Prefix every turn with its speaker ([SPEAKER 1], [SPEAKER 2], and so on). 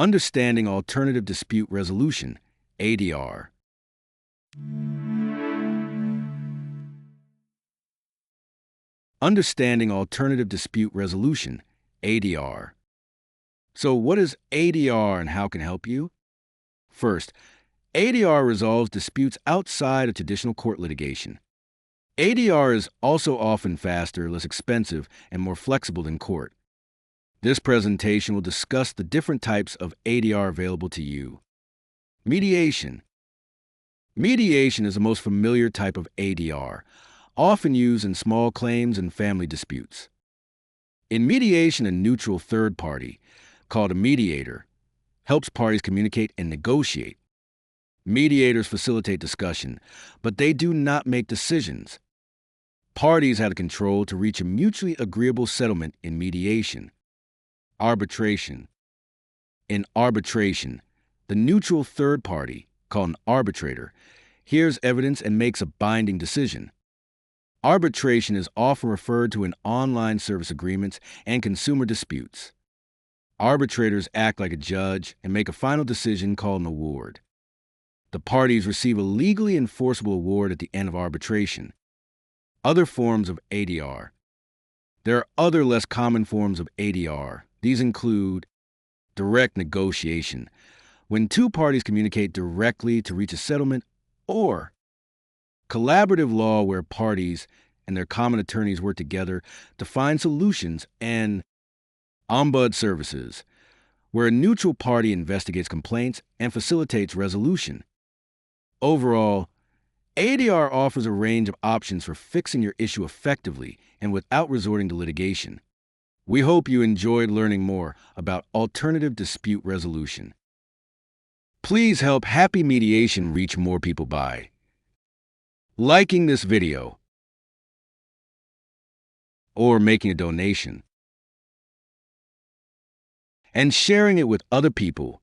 [SPEAKER 1] Understanding alternative dispute resolution, ADR. Understanding alternative dispute resolution, ADR. So what is ADR and how can it help you? First, ADR resolves disputes outside of traditional court litigation. ADR is also often faster, less expensive, and more flexible than court. This presentation will discuss the different types of ADR available to you. Mediation. Mediation is the most familiar type of ADR, often used in small claims and family disputes. In mediation, a neutral third party, called a mediator, helps parties communicate and negotiate. Mediators facilitate discussion, but they do not make decisions. Parties have the control to reach a mutually agreeable settlement in mediation. Arbitration. In arbitration, the neutral third party, called an arbitrator, hears evidence and makes a binding decision. Arbitration is often referred to in online service agreements and consumer disputes. Arbitrators act like a judge and make a final decision called an award. The parties receive a legally enforceable award at the end of arbitration. Other forms of ADR. There are other less common forms of ADR. These include direct negotiation, when two parties communicate directly to reach a settlement, or collaborative law, where parties and their common attorneys work together to find solutions, and ombud services, where a neutral party investigates complaints and facilitates resolution. Overall, ADR offers a range of options for fixing your issue effectively and without resorting to litigation. We hope you enjoyed learning more about alternative dispute resolution. Please help Happy Mediation reach more people by liking this video or making a donation and sharing it with other people